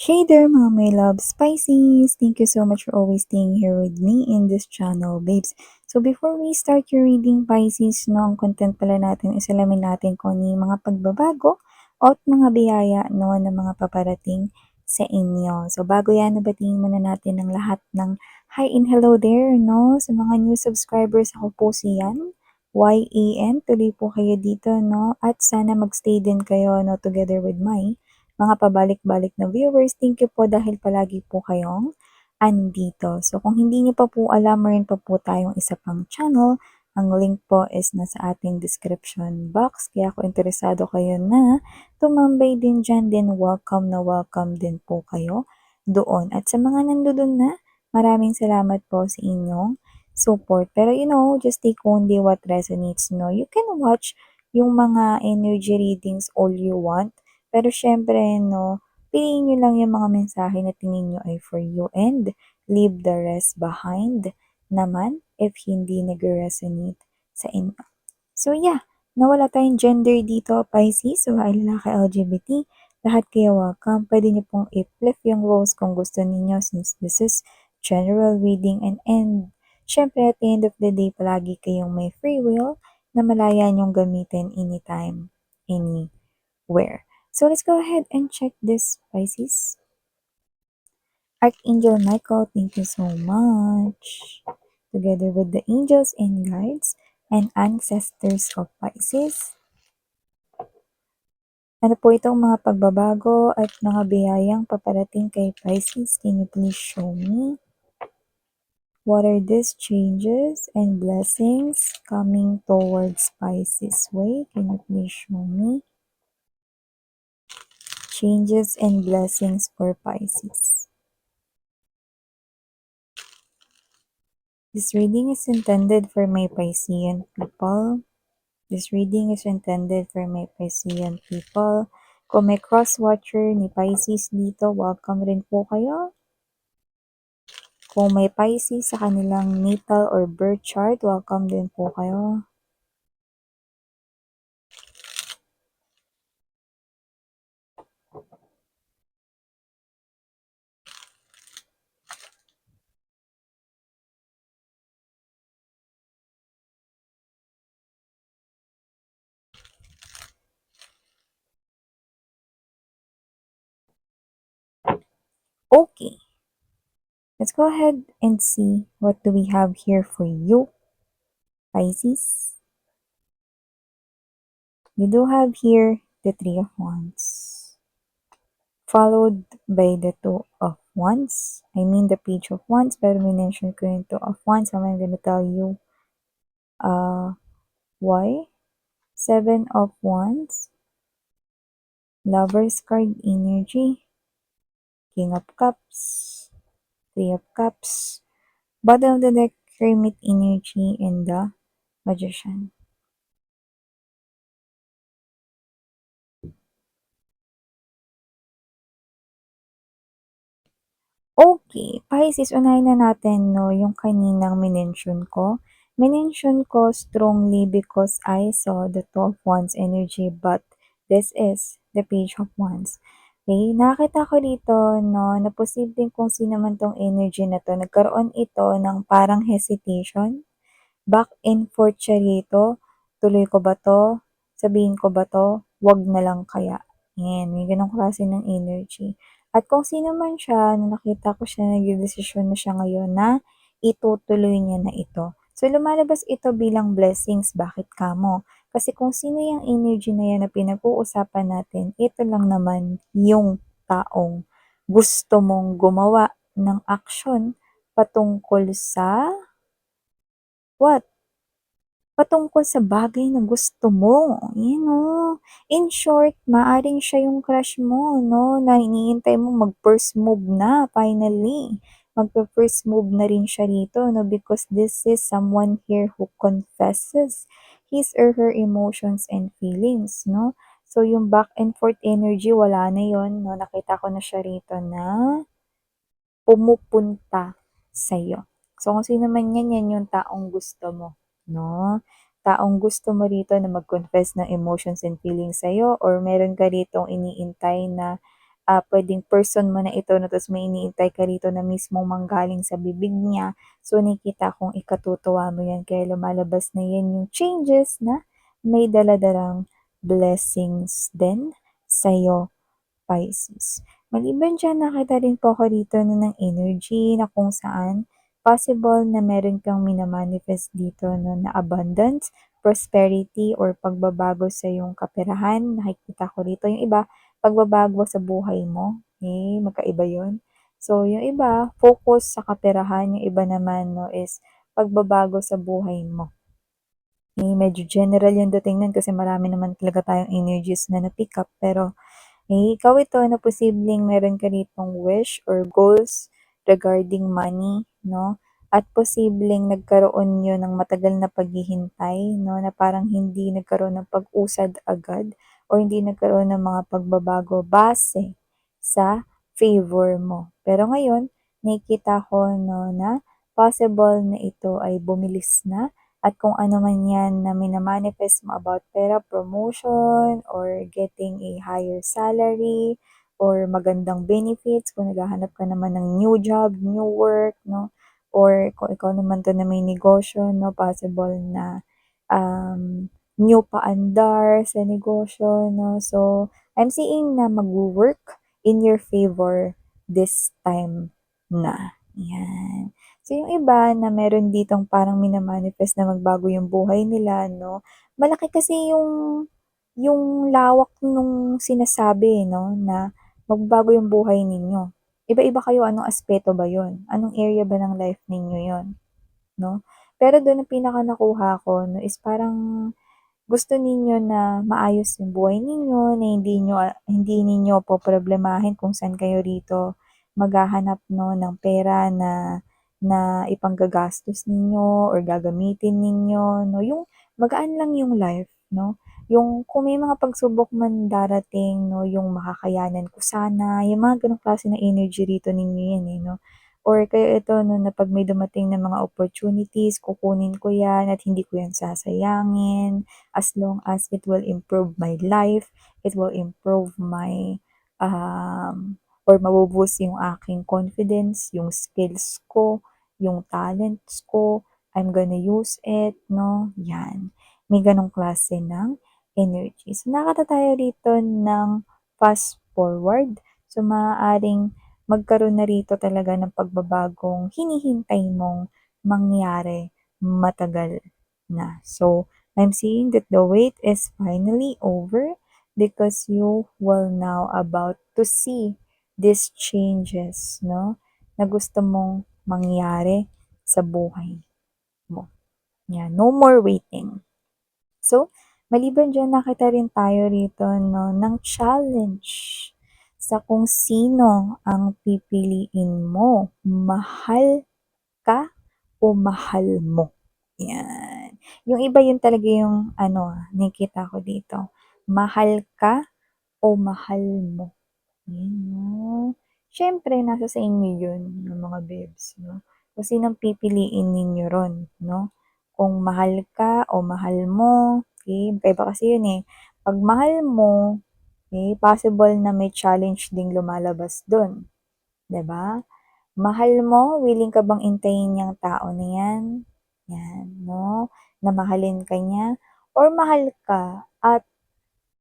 Hey there mga my love Pisces! Thank you so much for always staying here with me in this channel, babes. So before we start your reading, Pisces, no, ang content pala natin is alamin natin kung ano yung mga pagbabago at mga biyaya no, na mga paparating sa inyo. So bago yan, nabatiin muna natin ang lahat ng hi and hello there, no? Sa mga new subscribers, ako po si Yan. YAN, tuloy po kayo dito, no? At sana magstay din kayo, no, together with my mga pabalik-balik na viewers, thank you po dahil palagi po kayong andito. So kung hindi niyo pa po alam, meron pa po tayong isa pang channel. Ang link po is nasa ating description box. Kaya kung interesado kayo na tumambay din dyan, then welcome na welcome din po kayo doon. At sa mga nandoon na, maraming salamat po sa inyong support. Pero just take only what resonates, no? You can watch yung mga energy readings all you want. Pero syempre, no, piliin nyo lang yung mga mensahe na tingin nyo ay for you and leave the rest behind naman if hindi nag-resonate sa inyo. So yeah, nawala tayong gender dito, Pisces, so ay lalaki LGBT, lahat kayo welcome. Pwede nyo pong i-flip yung roles kung gusto ninyo since this is general reading and syempre at the end of the day, palagi kayong may free will na malaya nyong gamitin anytime, anywhere. So let's go ahead and check this, Pisces. Archangel Michael, thank you so much. Together with the angels and guides and ancestors of Pisces. Ano po itong mga pagbabago at mga biyayang paparating kay Pisces? Can you please show me? What are these changes and blessings coming towards Pisces way? Can you please show me? Changes and blessings for Pisces. This reading is intended for my Piscean people. This reading is intended for my Piscean people. Kung may cross-watcher ni Pisces dito, welcome rin po kayo. Kung may Pisces sa kanilang natal or birth chart, welcome din po kayo. Okay. Let's go ahead and see what do we have here for you, Pisces. You do have here the Three of Wands, followed by the Two of Wands. I mean the Page of Wands, pero minention ko yung Two of Wands. So I'm gonna tell you why. Seven of Wands, Lover's card energy, King of Cups, Three of Cups, bottom of the deck, Hermit energy, and the Magician. Okay, Pisces, unahin na natin no, yung kaninang minention ko. Minention ko strongly because I saw the Two of Wands energy, but this is the Page of Wands. Okay, nakita ko dito no, na posibleng kung sino man tong energy na to, nagkaroon ito ng parang hesitation, back and forth siya rito. Tuloy ko ba to? Sabihin ko ba to? Wag na lang kaya. Yan, may ganong klase ng energy. At kung sino man siya, na nakita ko siya, nag-desisyon na siya ngayon na itutuloy niya na ito. So, lumalabas ito bilang blessings. Bakit kamo? Kasi kung sino yung energy na yan na pinag-uusapan natin, ito lang naman yung taong gusto mong gumawa ng action patungkol sa what? Patungkol sa bagay na gusto mo. Yan o. In short, maaring siya yung crush mo, no? Na iniintay mo mag-first move na, finally. Mag-first move na rin siya rito, no? Because this is someone here who confesses his or her emotions and feelings, no? So, yung back and forth energy, wala na yon, no? Nakita ko na siya rito na pumupunta sa'yo. So, kung sino man yan, yan yung taong gusto mo, no? Taong gusto mo rito na mag-confess ng emotions and feelings sa'yo or meron ka ritong iniintay na puwedeng person mo na ito 'no, ta's may iniintay ka rito na mismong manggaling sa bibig niya. So, nakikita kong ikatutuwa mo 'yan kaya lumalabas na 'yan yung changes na may dala-dalang blessings din sa'yo, Pisces. Maliban diyan, nakita rin po ako dito na ng energy na kung saan possible na meron kang mina-manifest dito 'no, na abundance, prosperity, or pagbabago sa iyong kaperahan. Nakikita ko rito yung iba, pagbabago sa buhay mo, magkaiba 'yun. So, yung iba focus sa kaperahan, yung iba naman 'no is pagbabago sa buhay mo. Medyo general yung dating nun kasi marami naman talaga tayong energies na na-pick up pero ikaw ito na posibleng meron ka ditong wish or goals regarding money, 'no? At posibleng nagkaroon yun ng matagal na paghihintay, 'no, na parang hindi nagkaroon ng pag-usad agad or hindi nagkaroon ng mga pagbabago base sa favor mo. Pero ngayon, nakikita ko 'no, na possible na ito ay bumilis na at kung ano man 'yan na mina-manifest mo about pera, promotion, or getting a higher salary, or magandang benefits kung naghahanap ka naman ng new job, new work 'no, or kung ikaw naman 'to na may negosyo 'no, possible na, new paandar sa negosyo 'no. So, I'm seeing na magwo-work in your favor this time na, 'yan. So, yung iba na meron ditong parang mina-manifest na magbago yung buhay nila 'no, malaki kasi yung lawak nung sinasabi 'no, na magbabago yung buhay ninyo. Iba-iba kayo, anong aspeto ba yun? Anong area ba ng life ninyo yun, 'no? Pero dun ang pinaka nakuha ko 'no, is parang gusto ninyo na maayos yung buhay ninyo, na hindi ninyo poproblemahin kung saan kayo rito maghahanap 'no, ng pera na na ipanggagastos ninyo or gagamitin ninyo 'no, yung magaan lang yung life 'no. Yung kung may mga pagsubok man darating 'no, yung makakayanan ko sana, yung mga gano'ng klase ng energy rito ninyo 'yan, eh, 'no. Or kaya ito 'no, na 'pag may dumating na mga opportunities, kukunin ko 'yan at hindi ko 'yan sasayangin. As long as it will improve my life, it will improve my, or mabu-boost yung aking confidence, yung skills ko, yung talents ko, I'm gonna use it 'no, 'yan. May gano'ng klase ng energy. So, nakakita tayo rito ng fast forward. So, maaaring magkaroon na rito talaga ng pagbabagong hinihintay mong mangyari matagal na. So, I'm seeing that the wait is finally over because you will now about to see these changes, no, na gusto mong mangyari sa buhay mo. Yan, no more waiting. So, maliban diyan nakita rin tayo rito 'no, ng challenge sa kung sino ang pipiliin mo, mahal ka o mahal mo, 'yan. Yung iba yun talaga yung ano, nakikita ko dito, mahal ka o mahal mo, yun 'no. Siyempre nasa sa inyo yun ng mga babes 'no, kung sinong pipiliin ninyo ron 'no. Kung mahal ka o mahal mo, okey, magkaiba kasi yun, eh. 'Pag mahal mo, possible na may challenge ding lumalabas dun, 'di ba? Mahal mo, willing ka bang intayin yang tao na 'yan? 'Yan 'no, na mahalin ka niya or mahal ka at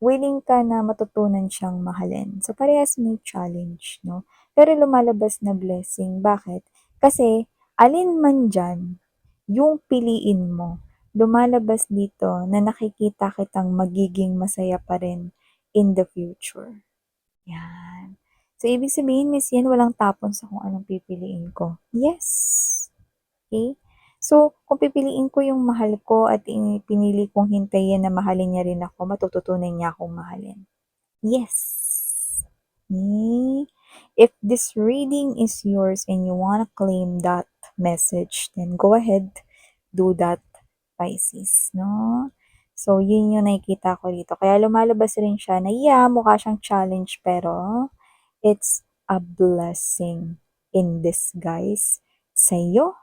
willing ka na matutunan siyang mahalin. So, parehas may challenge 'no, pero lumalabas na blessing. Bakit? Kasi alin man diyan yung piliin mo, lumalabas dito na nakikita kitang magiging masaya pa rin in the future. 'Yan. So, ibig sabihin, Miss, 'yan walang tapon sa kung anong pipiliin ko. Yes, okay. So, kung pipiliin ko yung mahal ko at pinili kong hintayin na mahalin niya rin ako, matututunan niya akong mahalin. Yes. If this reading is yours and you wanna claim that message, then go ahead, do that, Pisces, 'no? So, yun yung nakikita ko dito. Kaya lumalabas rin siya na, yeah, mukha siyang challenge pero it's a blessing in disguise sa'yo,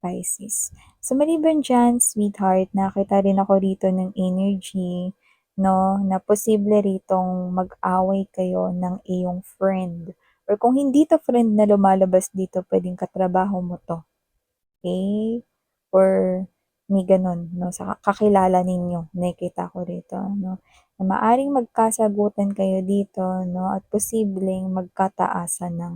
Pisces. So, maliban diyan, sweetheart, nakita rin ako rito ng energy 'no, na posible ritong mag-away kayo ng iyong friend or kung hindi 'to friend na lumalabas dito, puwedeng katrabaho mo 'to, okey? Or may gano'n 'no, sa kakilala ninyo, nakikita ko rito 'no, na maaaring magkasagutan kayo dito 'no, at posibleng magkataasan ng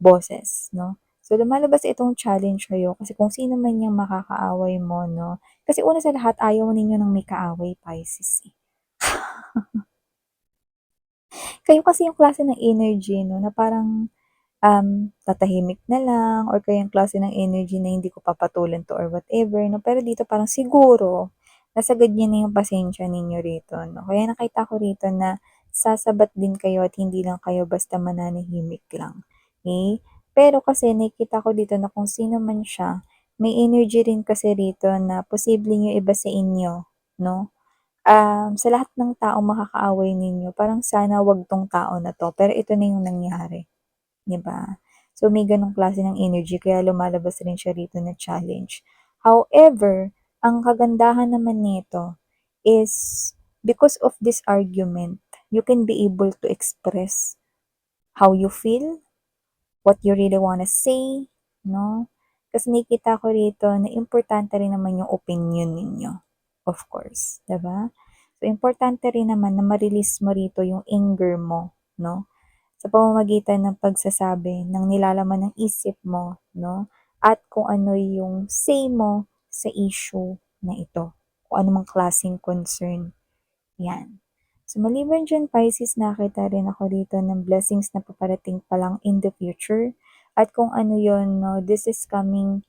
boses 'no. So, lumalabas itong challenge sa'yo kasi kung sino man yung makakaaway mo 'no, kasi una sa lahat ayaw ninyo ng may kaaway, Pisces, eh. Kayo kasi yung klase ng energy 'no, na parang, tatahimik na lang or kayo yung klase ng energy na hindi ko papatulan 'to or whatever 'no, pero dito parang siguro nasa ganyan na yung pasensya ninyo rito 'no. Kaya nakita ko rito na sasabat din kayo at hindi lang kayo basta mananahimik lang, okey? Pero kasi nakikita ko dito na kung sino man siya, may energy rin kasi rito na posibleng yung iba sa inyo 'no, sa lahat ng taong makakaaway ninyo parang sana 'wag 'tong tao na 'to, pero ito na yung nangyari, 'di ba? So, may gano'ng klase ng energy kaya lumalabas rin siya rito na challenge. However, ang kagandahan naman nito is because of this argument, you can be able to express how you feel, what you really wanna say, 'no? Kasi nakikita ko rito na importante rin naman yung opinyon ninyo, of course, 'di ba? So, importante rin naman na ma-release mo rito yung anger mo, 'no? Sa pamamagitan ng pagsasabi ng nilalaman ng isip mo, 'no? At kung ano yung say mo sa issue na ito, kung anumang klaseng concern. 'Yan. So, maliban diyan Pisces, nakita rin ako dito ng blessings na paparating pa lang in the future at kung ano yon 'no, this is coming,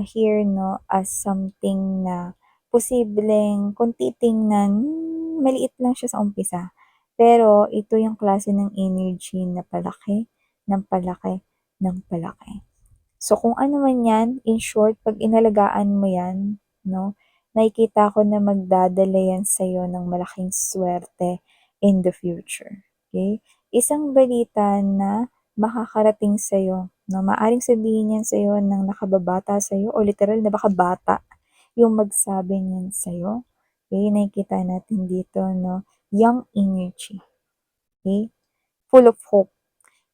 here 'no, as something na posibleng kung titingnan, maliit lang siya sa umpisa. Pero ito yung klase ng energy na palaki, ng palaki, ng palaki. So, kung ano man 'yan, in short, 'pag inalagaan mo 'yan 'no, nakikita ko na magdadala 'yan sa'yo ng malaking swerte in the future, okey? Isang balita na makakarating sa'yo 'no, maaaring sabihin 'yan sa'yo ng nakababata sa'yo o literal na baka bata yung magsabi niyan sa'yo, okey? Nakikita natin dito 'no, young energy, okey? Full of hope.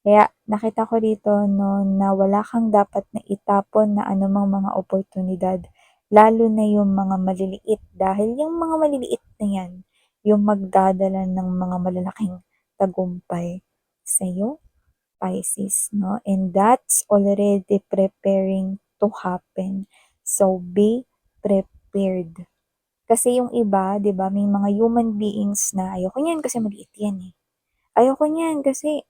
Kaya nakita ko rito 'no, na wala kang dapat na itapon na anumang mga oportunidad, lalo na yung mga maliliit dahil yung mga maliliit na yan, yung magdadala ng mga malalaking tagumpay sa'yo, Pisces 'no, and that's already preparing to happen. So, be prepared. Kasi yung iba 'di ba, may mga human beings na, "Ayoko niyan kasi maliit yan, eh. Ayoko niyan kasi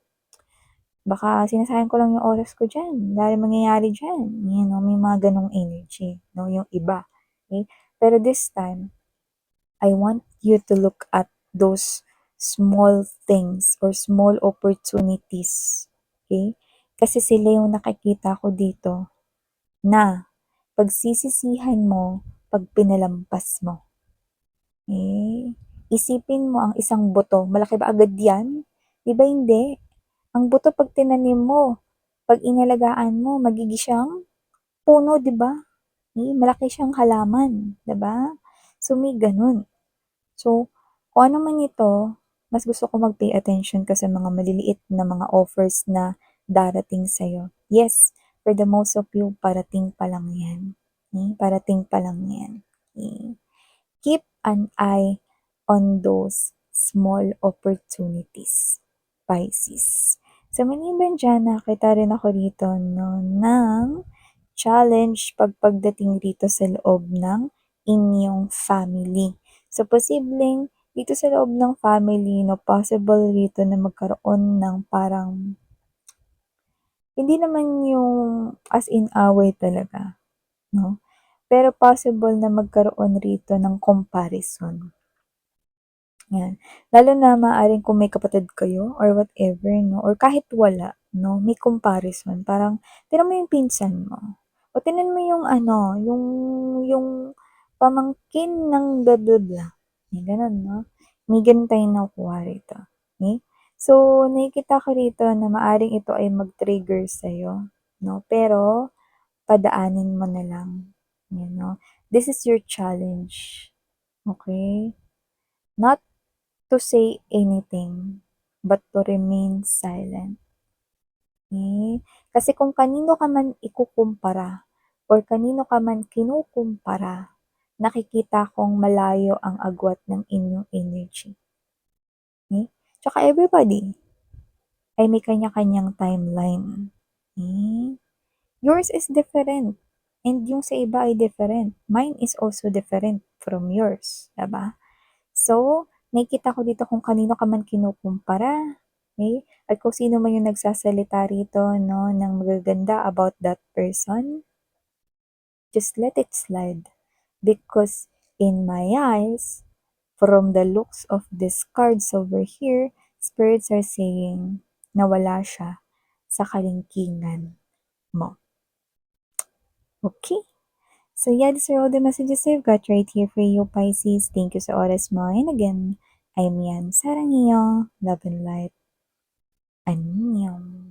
baka sinasayang ko lang yung oras ko diyan, dahil mangyayari diyan." 'Yan 'no, may mga gano'ng energy 'no, yung iba, okey? Pero this time, I want you to look at those small things or small opportunities, okey? Kasi sila yung nakikita ko dito na pagsisisihan mo 'pag pinalampas mo, eh. Isipin mo ang isang buto, malaki ba agad 'yan? 'Di ba hindi? Ang buto 'pag tinanim mo, 'pag inalagaan mo magigi siyang puno, 'di ba? Malaki siyang halaman, 'di ba? So, may gano'n. So, kung ano man ito, mas gusto ko mag-pay attention ka sa mga maliliit na mga offers na darating sa'yo. Yes, for the most of you, parating pa lang 'yan, parating pa lang 'yan, okey? Keep an eye on those small opportunities, Pisces. So, maliban diyan, nakita rin ako dito 'no, ng challenge pagdating dito sa loob ng inyong family. So, posibleng dito sa loob ng family 'no, possible rito na magkaroon ng parang hindi naman yung as in away talaga 'no, pero possible na magkaroon rito ng comparison. 'Yan. Lalo na maaaring kung may kapatid kayo or whatever 'no, or kahit wala 'no, may comparison. Parang tignan mo yung pinsan mo, o tingnan mo yung ano, yung pamangkin ng bla bla bla, may gano'n 'no. May gano'n tayong nakukuha rito, okey. So, nakikita ko rito na maaaring ito ay mag-trigger sa'yo 'no, pero padaanin mo na lang, you know. This is your challenge, okey? Not to say anything, but to remain silent. Eh, kasi kung kanino ka man ikukumpara or kanino ka man kinukumpara, nakikita kong malayo ang agwat ng inyong energy. Tsaka everybody ay may kanya-kanyang timeline. Yours is different and yung sa iba ay different. Mine is also different from yours, 'di ba? So, nakikita ko dito kung kanino ka man kinukumpara, at kung sino man yung nagsasalita rito 'no, ng magaganda about that person, just let it slide. Because in my eyes, from the looks of these cards over here, spirits are saying na wala siya sa kalingkingan mo. Okay? So yeah, these are all the messages I've got right here for you, Pisces. Thank you sa oras mo. And again, I'm Yan. Sarang iyo. Love and light. Annyeong.